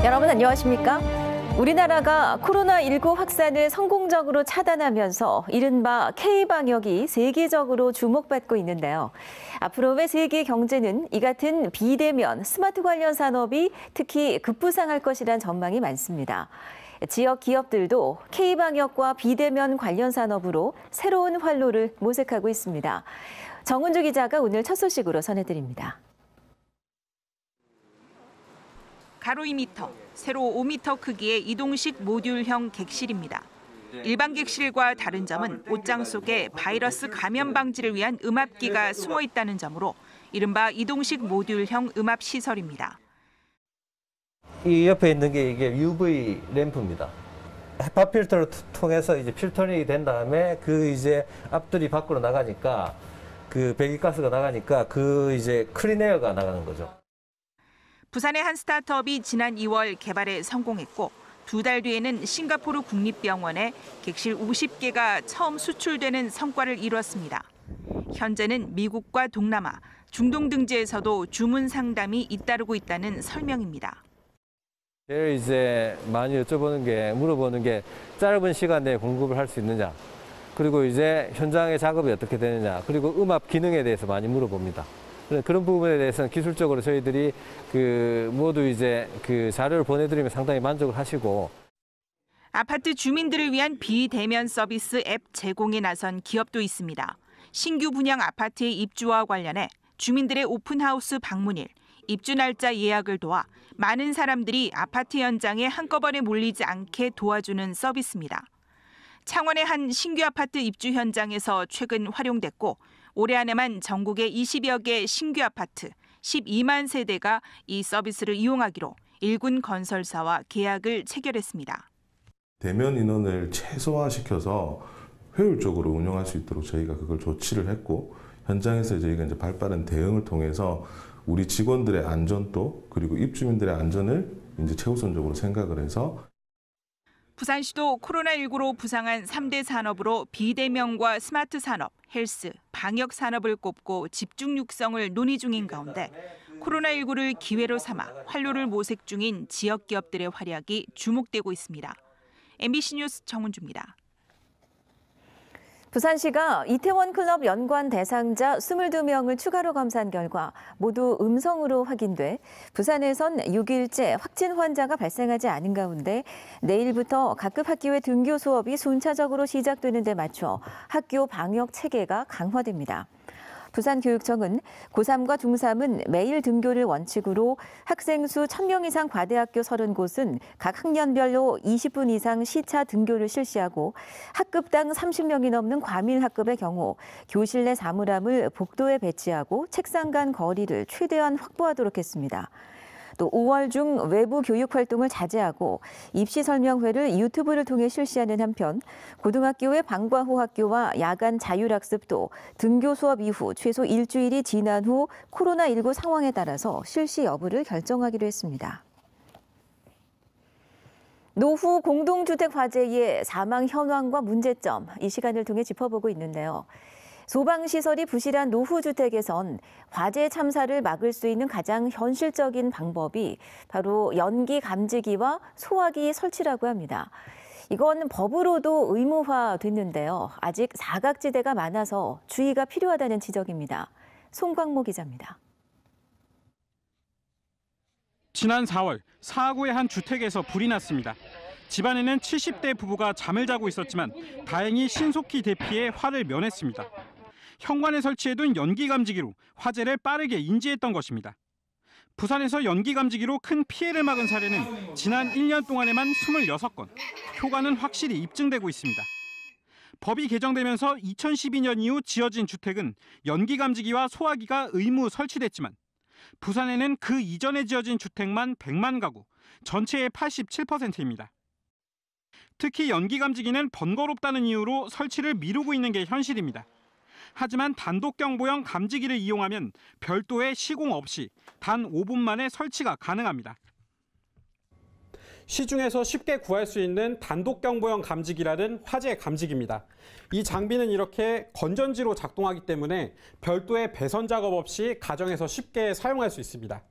여러분 안녕하십니까? 우리나라가 코로나19 확산을 성공적으로 차단하면서 이른바 K-방역이 세계적으로 주목받고 있는데요. 앞으로의 세계 경제는 이 같은 비대면 스마트 관련 산업이 특히 급부상할 것이란 전망이 많습니다. 지역 기업들도 K-방역과 비대면 관련 산업으로 새로운 활로를 모색하고 있습니다. 정은주 기자가 오늘 첫 소식으로 전해드립니다. 가로 2m, 세로 5m 크기의 이동식 모듈형 객실입니다. 일반 객실과 다른 점은 옷장 속에 바이러스 감염 방지를 위한 음압기가 숨어 있다는 점으로 이른바 이동식 모듈형 음압 시설입니다. 이 옆에 있는 게 이게 UV 램프입니다. 헤파 필터를 통해서 이제 필터링이 된 다음에 그 이제 앞들이 밖으로 나가니까 그 배기가스가 나가니까 그 이제 클린에어가 나가는 거죠. 부산의 한 스타트업이 지난 2월 개발에 성공했고 2달 뒤에는 싱가포르 국립병원에 객실 50개가 처음 수출되는 성과를 이뤘습니다. 현재는 미국과 동남아, 중동 등지에서도 주문 상담이 잇따르고 있다는 설명입니다. 제일 이제 많이 물어보는 게 짧은 시간 내에 공급을 할 수 있느냐, 그리고 이제 현장의 작업이 어떻게 되느냐, 그리고 음압 기능에 대해서 많이 물어봅니다. 그런 부분에 대해서는 기술적으로 저희들이 모두 이제 자료를 보내드리면 상당히 만족을 하시고. 아파트 주민들을 위한 비대면 서비스 앱 제공에 나선 기업도 있습니다. 신규 분양 아파트의 입주와 관련해 주민들의 오픈하우스 방문일, 입주 날짜 예약을 도와 많은 사람들이 아파트 현장에 한꺼번에 몰리지 않게 도와주는 서비스입니다. 창원의 한 신규 아파트 입주 현장에서 최근 활용됐고 올해 안에만 전국의 20여 개 신규 아파트 12만 세대가 이 서비스를 이용하기로 일군 건설사와 계약을 체결했습니다. 대면 인원을 최소화시켜서 효율적으로 운영할 수 있도록 저희가 그걸 조치를 했고 현장에서 저희가 이제 발빠른 대응을 통해서 우리 직원들의 안전도 그리고 입주민들의 안전을 이제 최우선적으로 생각을 해서. 부산시도 코로나19로 부상한 3대 산업으로 비대면과 스마트 산업, 헬스, 방역 산업을 꼽고 집중 육성을 논의 중인 가운데 코로나19를 기회로 삼아 활로를 모색 중인 지역 기업들의 활약이 주목되고 있습니다. MBC 뉴스 정은주입니다. 부산시가 이태원 클럽 연관 대상자 22명을 추가로 검사한 결과 모두 음성으로 확인돼 부산에선 6일째 확진 환자가 발생하지 않은 가운데 내일부터 각급 학교의 등교 수업이 순차적으로 시작되는 데 맞춰 학교 방역 체계가 강화됩니다. 부산교육청은 고3과 중3은 매일 등교를 원칙으로 학생 수 1,000명 이상 과대학교 30곳은 각 학년별로 20분 이상 시차 등교를 실시하고 학급당 30명이 넘는 과밀 학급의 경우 교실 내 사물함을 복도에 배치하고 책상 간 거리를 최대한 확보하도록 했습니다. 또 5월 중 외부 교육 활동을 자제하고 입시 설명회를 유튜브를 통해 실시하는 한편 고등학교의 방과후 학교와 야간 자율학습도 등교 수업 이후 최소 일주일이 지난 후 코로나19 상황에 따라서 실시 여부를 결정하기로 했습니다. 노후 공동주택 화재의 사망 현황과 문제점, 이 시간을 통해 짚어보고 있는데요. 소방시설이 부실한 노후주택에선 화재 참사를 막을 수 있는 가장 현실적인 방법이 바로 연기 감지기와 소화기 설치라고 합니다. 이건 법으로도 의무화됐는데요. 아직 사각지대가 많아서 주의가 필요하다는 지적입니다. 송광모 기자입니다. 지난 4월 사하구의 한 주택에서 불이 났습니다. 집안에는 70대 부부가 잠을 자고 있었지만 다행히 신속히 대피해 화를 면했습니다. 현관에 설치해둔 연기 감지기로 화재를 빠르게 인지했던 것입니다. 부산에서 연기 감지기로 큰 피해를 막은 사례는 지난 1년 동안에만 26건, 효과는 확실히 입증되고 있습니다. 법이 개정되면서 2012년 이후 지어진 주택은 연기 감지기와 소화기가 의무 설치됐지만 부산에는 그 이전에 지어진 주택만 100만 가구, 전체의 87%입니다. 특히 연기 감지기는 번거롭다는 이유로 설치를 미루고 있는 게 현실입니다. 하지만 단독 경보형 감지기를 이용하면 별도의 시공 없이 단 5분 만에 설치가 가능합니다. 시중에서 쉽게 구할 수 있는 단독 경보형 감지기라는 화재 감지기입니다. 이 장비는 이렇게 건전지로 작동하기 때문에 별도의 배선 작업 없이 가정에서 쉽게 사용할 수 있습니다.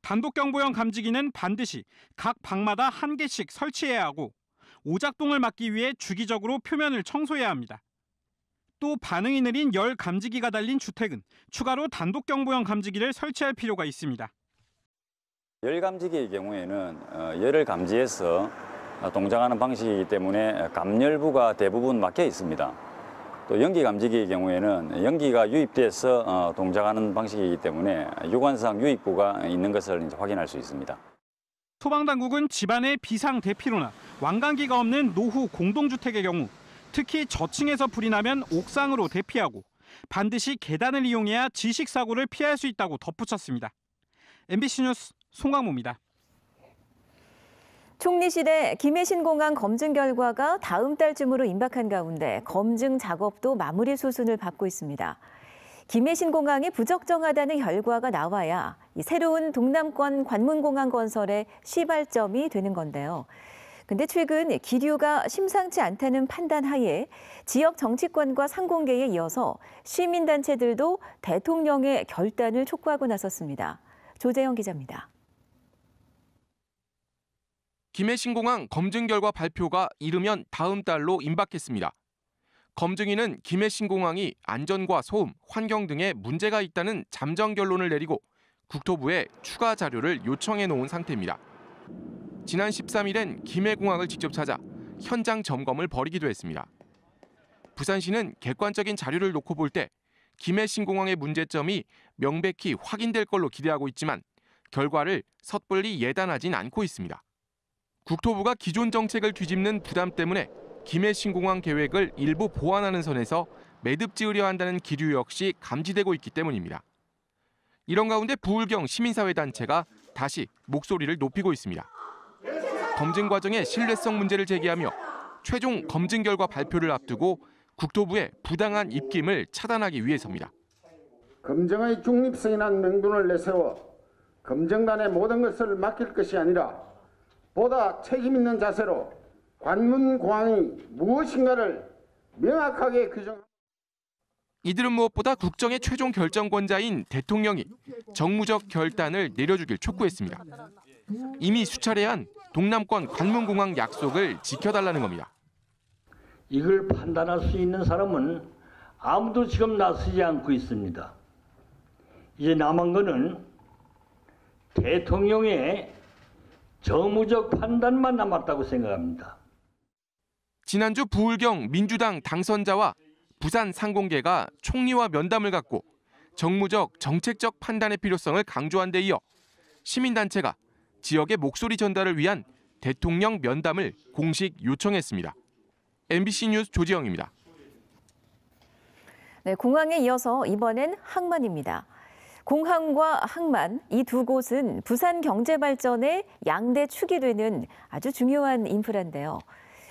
단독경보형 감지기는 반드시 각 방마다 1개씩 설치해야 하고 오작동을 막기 위해 주기적으로 표면을 청소해야 합니다. 또 반응이 느린 열 감지기가 달린 주택은 추가로 단독경보형 감지기를 설치할 필요가 있습니다. 열 감지기의 경우에는 열을 감지해서 동작하는 방식이기 때문에 감열부가 대부분 막혀 있습니다. 또 연기 감지기의 경우에는 연기가 유입돼서 동작하는 방식이기 때문에 유관상 유입부가 있는 것을 이제 확인할 수 있습니다. 소방당국은 집안에 비상 대피로나 완강기가 없는 노후 공동주택의 경우 특히 저층에서 불이 나면 옥상으로 대피하고 반드시 계단을 이용해야 지식사고를 피할 수 있다고 덧붙였습니다. MBC 뉴스 송강모입니다. 총리실에 김해신 공항 검증 결과가 다음 달쯤으로 임박한 가운데 검증 작업도 마무리 수순을 밟고 있습니다. 김해신 공항이 부적정하다는 결과가 나와야 새로운 동남권 관문공항 건설의 시발점이 되는 건데요. 근데 최근 기류가 심상치 않다는 판단 하에 지역 정치권과 상공계에 이어서 시민단체들도 대통령의 결단을 촉구하고 나섰습니다. 조재영 기자입니다. 김해신공항 검증 결과 발표가 이르면 다음 달로 임박했습니다. 검증위는 김해신공항이 안전과 소음, 환경 등에 문제가 있다는 잠정 결론을 내리고 국토부에 추가 자료를 요청해 놓은 상태입니다. 지난 13일엔 김해공항을 직접 찾아 현장 점검을 벌이기도 했습니다. 부산시는 객관적인 자료를 놓고 볼 때 김해신공항의 문제점이 명백히 확인될 걸로 기대하고 있지만 결과를 섣불리 예단하진 않고 있습니다. 국토부가 기존 정책을 뒤집는 부담 때문에 김해신공항 계획을 일부 보완하는 선에서 매듭 지으려 한다는 기류 역시 감지되고 있기 때문입니다. 이런 가운데 부울경 시민사회단체가 다시 목소리를 높이고 있습니다. 검증 과정의 신뢰성 문제를 제기하며 최종 검증 결과 발표를 앞두고 국토부의 부당한 입김을 차단하기 위해서입니다. 검증의 중립성이란 명분을 내세워 검증단의 모든 것을 맡길 것이 아니라 보다 책임 있는 자세로 관문공항이 무엇인가를 명확하게 규정합니다. 이들은 무엇보다 국정의 최종 결정권자인 대통령이 정무적 결단을 내려주길 촉구했습니다. 이미 수차례 한 동남권 관문공항 약속을 지켜달라는 겁니다. 이걸 판단할 수 있는 사람은 아무도 지금 나서지 않고 있습니다. 이제 남은 거는 대통령의 정무적 판단만 남았다고 생각합니다. 지난주 부울경 민주당 당선자와 부산 상공계가 총리와 면담을 갖고 정무적, 정책적 판단의 필요성을 강조한 데 이어 시민단체가 지역의 목소리 전달을 위한 대통령 면담을 공식 요청했습니다. MBC 뉴스 조지영입니다. 네, 공항에 이어서 이번엔 항만입니다. 공항과 항만, 이 두 곳은 부산 경제 발전의 양대 축이 되는 아주 중요한 인프라인데요.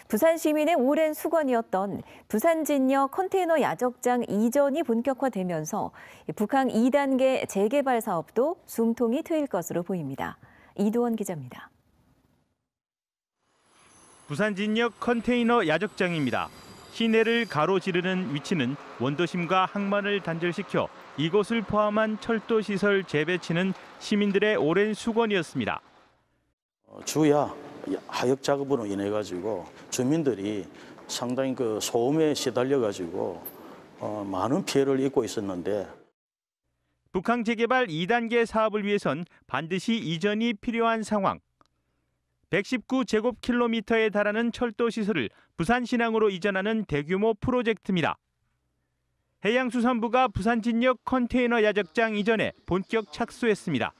부산 시민의 오랜 수건이었던 부산진역 컨테이너 야적장 이전이 본격화되면서 북항 2단계 재개발 사업도 숨통이 트일 것으로 보입니다. 이도원 기자입니다. 부산진역 컨테이너 야적장입니다. 시내를 가로지르는 위치는 원도심과 항만을 단절시켜 이곳을 포함한 철도시설 재배치는 시민들의 오랜 수건이었습니다. 주야 하역 작업으로 인해 가지고 주민들이 상당히 그 소음에 시달려 가지고 많은 피해를 입고 있었는데 북항 재개발 2단계 사업을 위해선 반드시 이전이 필요한 상황. 119제곱킬로미터에 달하는 철도 시설을 부산신항으로 이전하는 대규모 프로젝트입니다. 해양수산부가 부산진역 컨테이너 야적장 이전에 본격 착수했습니다.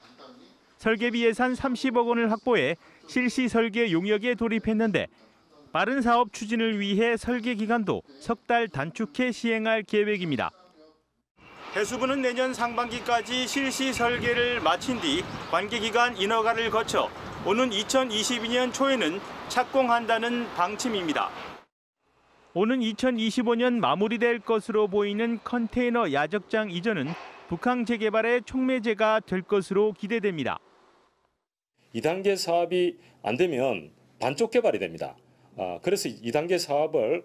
설계비 예산 30억 원을 확보해 실시 설계 용역에 돌입했는데 빠른 사업 추진을 위해 설계 기간도 석 달 단축해 시행할 계획입니다. 해수부는 내년 상반기까지 실시 설계를 마친 뒤 관계기관 인허가를 거쳐 오는 2022년 초에는 착공한다는 방침입니다. 오는 2025년 마무리될 것으로 보이는 컨테이너 야적장 이전은 북항 재개발의 촉매제가 될 것으로 기대됩니다. 2단계 사업이 안 되면 반쪽 개발이 됩니다. 그래서 2단계 사업을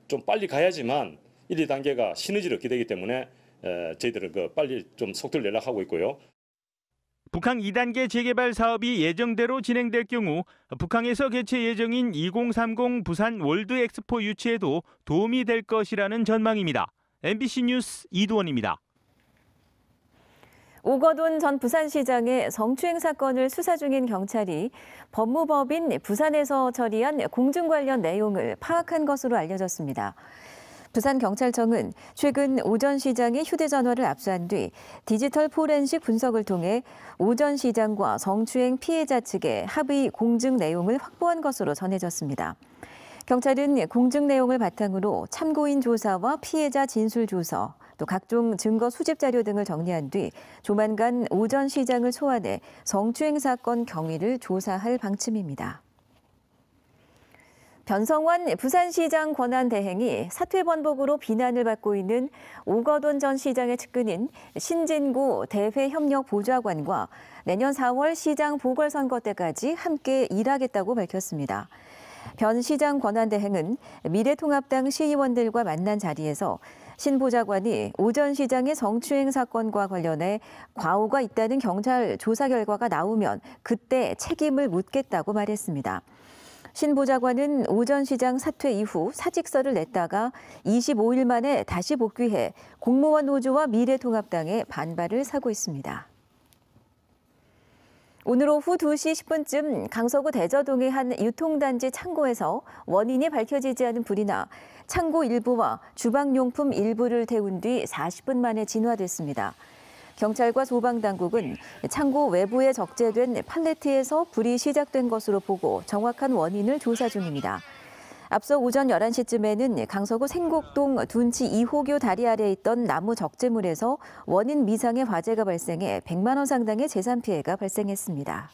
좀 빨리 가야지만 1, 2단계가 시너지를 얻게 되기 때문에 저희들은 빨리 좀 속도를 내려고 하고 있고요. 북항 2단계 재개발 사업이 예정대로 진행될 경우 북항에서 개최 예정인 2030 부산 월드 엑스포 유치에도 도움이 될 것이라는 전망입니다. MBC 뉴스 이두원입니다. 오거돈 전 부산시장의 성추행 사건을 수사 중인 경찰이 법무법인 부산에서 처리한 공증 관련 내용을 파악한 것으로 알려졌습니다. 부산경찰청은 최근 오 전 시장의 휴대전화를 압수한 뒤 디지털 포렌식 분석을 통해 오 전 시장과 성추행 피해자 측의 합의 공증 내용을 확보한 것으로 전해졌습니다. 경찰은 공증 내용을 바탕으로 참고인 조사와 피해자 진술 조서, 또 각종 증거 수집 자료 등을 정리한 뒤 조만간 오 전 시장을 소환해 성추행 사건 경위를 조사할 방침입니다. 변성환 부산시장 권한대행이 사퇴 번복으로 비난을 받고 있는 오거돈 전 시장의 측근인 신진구 대회협력보좌관과 내년 4월 시장 보궐선거 때까지 함께 일하겠다고 밝혔습니다. 변 시장 권한대행은 미래통합당 시의원들과 만난 자리에서 신 보좌관이 오 전 시장의 성추행 사건과 관련해 과오가 있다는 경찰 조사 결과가 나오면 그때 책임을 묻겠다고 말했습니다. 신 보좌관은 오 전 시장 사퇴 이후 사직서를 냈다가 25일 만에 다시 복귀해 공무원 노조와 미래통합당에 반발을 사고 있습니다. 오늘 오후 2시 10분쯤 강서구 대저동의 한 유통단지 창고에서 원인이 밝혀지지 않은 불이 나 창고 일부와 주방용품 일부를 태운 뒤 40분 만에 진화됐습니다. 경찰과 소방당국은 창고 외부에 적재된 팔레트에서 불이 시작된 것으로 보고 정확한 원인을 조사 중입니다. 앞서 오전 11시쯤에는 강서구 생곡동 둔치 2호교 다리 아래에 있던 나무 적재물에서 원인 미상의 화재가 발생해 100만 원 상당의 재산 피해가 발생했습니다.